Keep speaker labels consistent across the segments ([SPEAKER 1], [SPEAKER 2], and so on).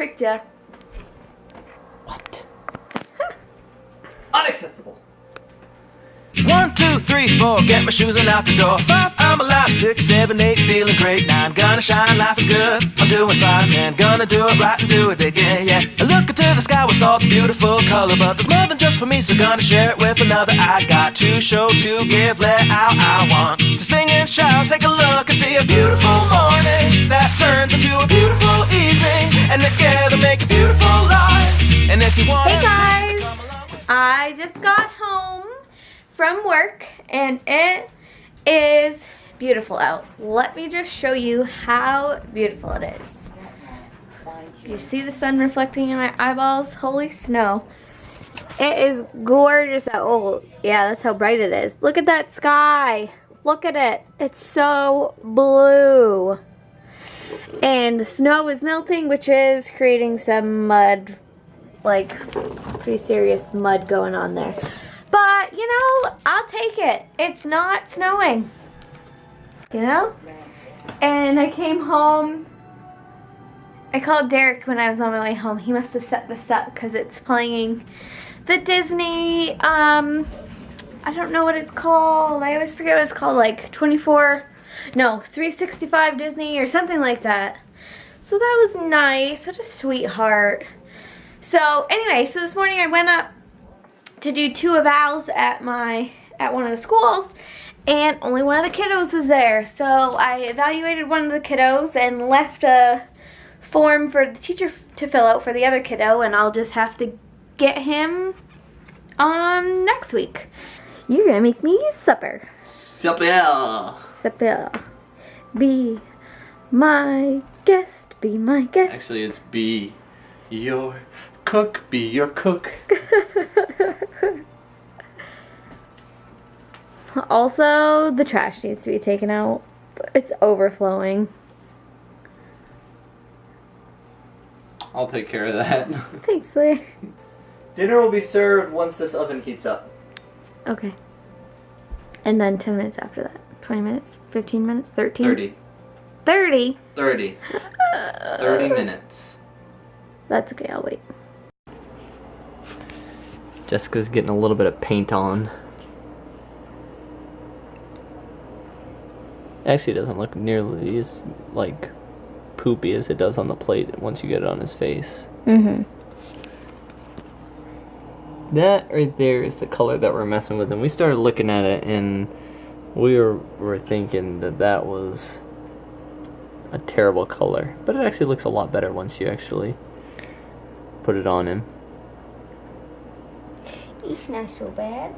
[SPEAKER 1] tricked ya.
[SPEAKER 2] What?
[SPEAKER 3] Unacceptable.
[SPEAKER 4] 1, 2, 3, 4, get my shoes and out the door. 5, I'm alive. 6, 7, 8, feeling great. 9, gonna shine, life is good. I'm doing fine. 10, gonna do it right and do it again, yeah. I look into the sky with all the beautiful color, but there's more than just for me, so gonna share it with another. I got to show, to give, let out. I want to sing and shout. Take a look and see a beautiful morning that turns into a beautiful evening, and together make a beautiful life. And if you want,
[SPEAKER 1] Hey guys, I just got home from work and it is beautiful out. Let me just show you how beautiful it is. You see the sun reflecting in my eyeballs? Holy snow. It is gorgeous out. Oh, yeah, that's how bright it is. Look at that sky. Look at it. It's so blue. And the snow is melting, which is creating some mud, like pretty serious mud going on there. But, you know, I'll take it. It's not snowing, you know? And I came home. I called Derek when I was on my way home. He must have set this up because it's playing the Disney, I don't know what it's called. I always forget what it's called, like 365 Disney or something like that. So that was nice. What a sweetheart. So anyway, so this morning I went up to do 2 evals at one of the schools, and only one of the kiddos was there. So I evaluated one of the kiddos and left a form for the teacher to fill out for the other kiddo, and I'll just have to get him next week. You're gonna make me supper.
[SPEAKER 3] Supper.
[SPEAKER 1] Supper. Be my guest. Be my guest.
[SPEAKER 3] Actually, it's be your cook. Be your cook.
[SPEAKER 1] Also, the trash needs to be taken out. It's overflowing.
[SPEAKER 3] I'll take care of that.
[SPEAKER 1] Thanks, Lee.
[SPEAKER 2] Dinner will be served once this oven heats up.
[SPEAKER 1] Okay. And then 10 minutes after that. 20 minutes? 15 minutes? 13?
[SPEAKER 3] 30.
[SPEAKER 1] 30?
[SPEAKER 3] 30. 30 minutes.
[SPEAKER 1] That's okay, I'll wait.
[SPEAKER 2] Jessica's getting a little bit of paint on. Actually, it doesn't look nearly as, like, poopy as it does on the plate once you get it on his face.
[SPEAKER 1] Mm-hmm.
[SPEAKER 2] That right there is the color that we're messing with, and we started looking at it, and we were thinking that was a terrible color. But it actually looks a lot better once you actually put it on him.
[SPEAKER 1] It's not so bad.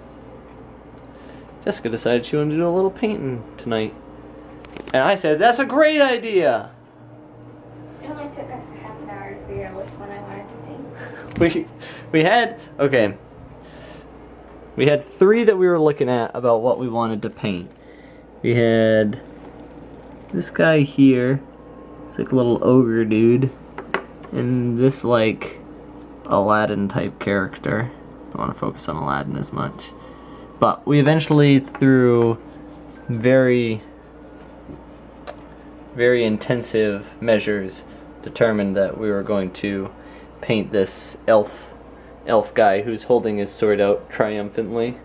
[SPEAKER 2] Jessica decided she wanted to do a little painting tonight. And I said, that's a great idea!
[SPEAKER 1] It only took us half an hour to figure out which one I wanted to paint.
[SPEAKER 2] We had, okay. We had 3 that we were looking at about what we wanted to paint. We had this guy here. It's like a little ogre dude. And this like Aladdin type character. I don't want to focus on Aladdin as much. But we eventually, through very intensive measures, determined that we were going to paint this elf guy who's holding his sword out triumphantly.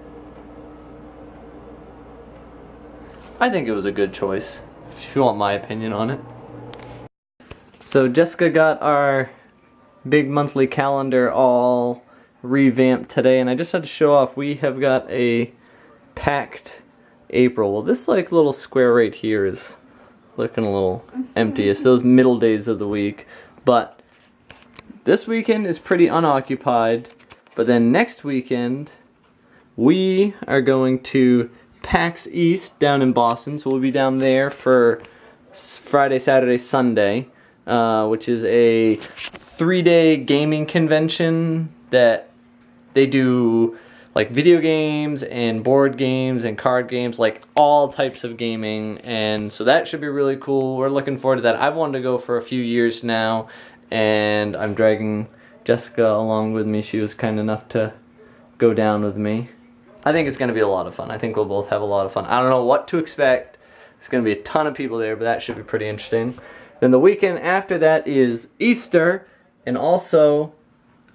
[SPEAKER 2] I think it was a good choice, if you want my opinion on it. So Jessica got our big monthly calendar all revamped today, and I just had to show off, we have got a packed April. Well, this like little square right here is looking a little empty. It's those middle days of the week, but this weekend is pretty unoccupied. But then next weekend we are going to PAX East down in Boston, so we'll be down there for Friday, Saturday, Sunday, which is a 3-day gaming convention that they do like video games and board games and card games, like all types of gaming, and so that should be really cool. We're looking forward to that. I've wanted to go for a few years now, and I'm dragging Jessica along with me. She was kind enough to go down with me. I think it's going to be a lot of fun. I think we'll both have a lot of fun. I don't know what to expect. There's going to be a ton of people there, but that should be pretty interesting. Then the weekend after that is Easter, And also,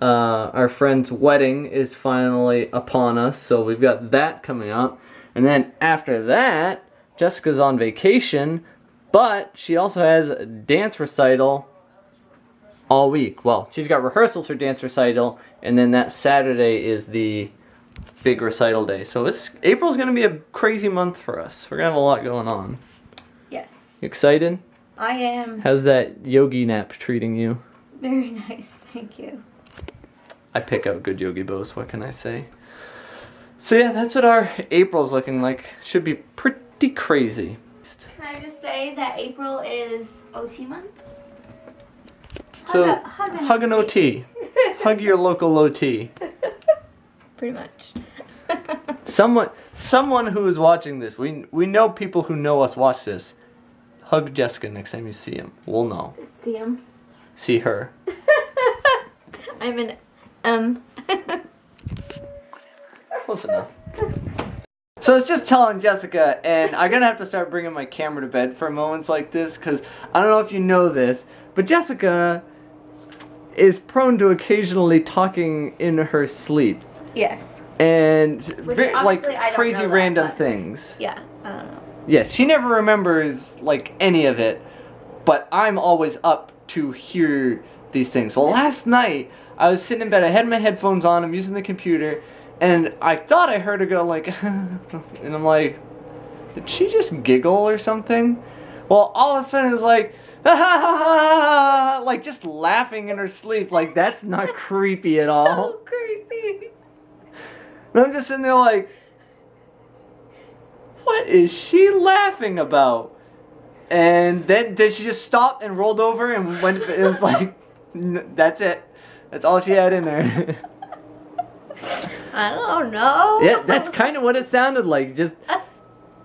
[SPEAKER 2] our friend's wedding is finally upon us, so we've got that coming up. And then after that, Jessica's on vacation, but she also has a dance recital all week. Well, she's got rehearsals for dance recital, and then that Saturday is the big recital day. So April's gonna be a crazy month for us. We're gonna have a lot going on.
[SPEAKER 1] Yes.
[SPEAKER 2] You excited?
[SPEAKER 1] I am.
[SPEAKER 2] How's that yogi nap treating you?
[SPEAKER 1] Very nice, thank you.
[SPEAKER 2] I pick out good yogi bows, what can I say? So yeah, that's what our April's looking like. Should be pretty crazy.
[SPEAKER 1] Can I just say that April is OT month?
[SPEAKER 2] So,
[SPEAKER 1] hug
[SPEAKER 2] an OT. Hug your local OT.
[SPEAKER 1] Pretty much.
[SPEAKER 2] Someone who is watching this, we know people who know us watch this. Hug Jessica next time you see him. We'll know.
[SPEAKER 1] See him.
[SPEAKER 2] See her.
[SPEAKER 1] I'm an
[SPEAKER 2] Close enough. So I was just telling Jessica, and I'm gonna have to start bringing my camera to bed for moments like this, because I don't know if you know this, but Jessica is prone to occasionally talking in her sleep.
[SPEAKER 1] Yes.
[SPEAKER 2] And
[SPEAKER 1] Which
[SPEAKER 2] like
[SPEAKER 1] obviously I don't
[SPEAKER 2] crazy
[SPEAKER 1] know that,
[SPEAKER 2] random
[SPEAKER 1] but-
[SPEAKER 2] things.
[SPEAKER 1] Yeah, I don't know.
[SPEAKER 2] Yes, she never remembers like any of it, but I'm always up to hear these things. Well, last night I was sitting in bed, I had my headphones on, I'm using the computer, and I thought I heard her go like, and I'm like, did she just giggle or something? Well, all of a sudden it's like, like just laughing in her sleep. Like, that's not creepy at all.
[SPEAKER 1] So creepy.
[SPEAKER 2] And I'm just sitting there like, what is she laughing about? And then she just stopped and rolled over and went. It was like, that's it. That's all she had in there.
[SPEAKER 1] I don't know.
[SPEAKER 2] Yeah, that's kind of what it sounded like. Just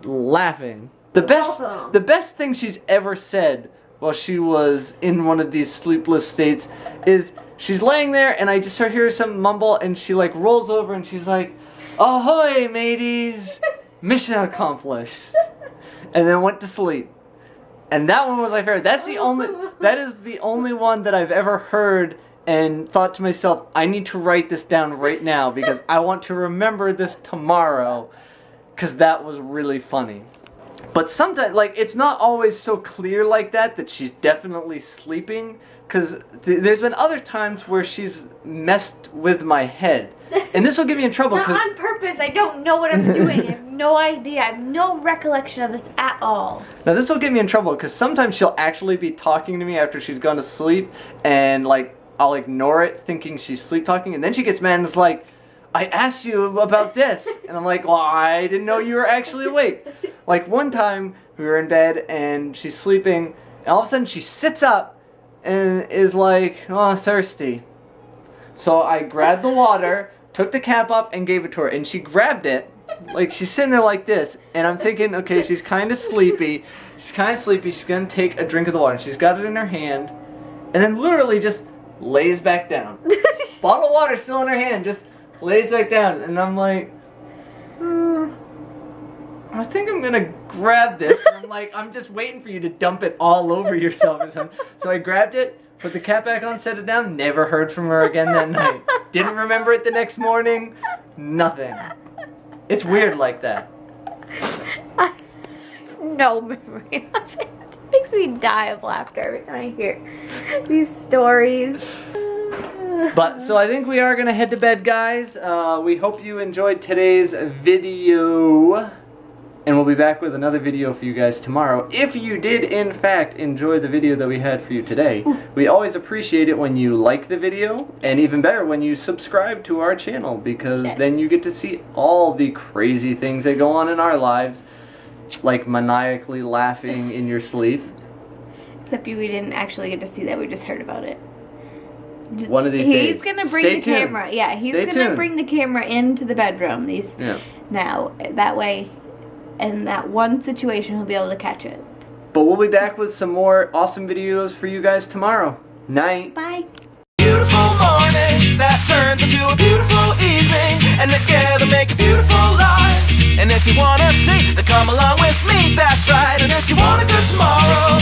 [SPEAKER 2] laughing. The
[SPEAKER 1] Awesome.
[SPEAKER 2] best thing she's ever said while she was in one of these sleepless states is she's laying there and I just start hearing some mumble and she like rolls over and she's like, "Ahoy, mateys! Mission accomplished." And then went to sleep. And that one was my favorite. That is the only one that I've ever heard and thought to myself, I need to write this down right now because I want to remember this tomorrow, because that was really funny. But sometimes, like, it's not always so clear like that she's definitely sleeping, because there's been other times where she's messed with my head. And this will get me in trouble
[SPEAKER 1] Not
[SPEAKER 2] because
[SPEAKER 1] on purpose. I don't know what I'm doing. I have no idea. I have no recollection of this at all.
[SPEAKER 2] now this will get me in trouble because sometimes she'll actually be talking to me after she's gone to sleep, and like I'll ignore it thinking she's sleep talking, and then she gets mad and is like, "I asked you about this," and I'm like, "Well, I didn't know you were actually awake." Like one time we were in bed and she's sleeping, and all of a sudden she sits up and is like, "Oh, thirsty." So I grabbed the water, took the cap off, and gave it to her, and she grabbed it. Like, she's sitting there like this, and I'm thinking, okay, she's kind of sleepy. She's going to take a drink of the water. She's got it in her hand, and then literally just lays back down. Bottle of water still in her hand, just lays back down, and I'm like, I think I'm going to grab this. I'm like, I'm just waiting for you to dump it all over yourself or something. So I grabbed it, put the cap back on, set it down, never heard from her again that night. Didn't remember it the next morning, nothing. It's weird like that.
[SPEAKER 1] I have no memory of it. It makes me die of laughter every time I hear these stories.
[SPEAKER 2] But, so I think we are going to head to bed, guys. We hope you enjoyed today's video. And we'll be back with another video for you guys tomorrow. If you did, in fact, enjoy the video that we had for you today, we always appreciate it when you like the video, and even better when you subscribe to our channel, because then you get to see all the crazy things that go on in our lives, like maniacally laughing in your sleep.
[SPEAKER 1] Except we didn't actually get to see that, we just heard about it.
[SPEAKER 2] One of these days.
[SPEAKER 1] He's gonna bring
[SPEAKER 2] Stay
[SPEAKER 1] the
[SPEAKER 2] tuned.
[SPEAKER 1] camera. Yeah, he's
[SPEAKER 2] Stay
[SPEAKER 1] gonna
[SPEAKER 2] tuned.
[SPEAKER 1] bring the camera into the bedroom. Now, that way, in that one situation, he'll be able to catch it.
[SPEAKER 2] But we'll be back with some more awesome videos for you guys tomorrow. Night.
[SPEAKER 1] Bye.
[SPEAKER 4] Beautiful morning that turns into a beautiful evening, and together make a beautiful life. And if you wanna see, then come along with me, that's right. And if you want a good tomorrow,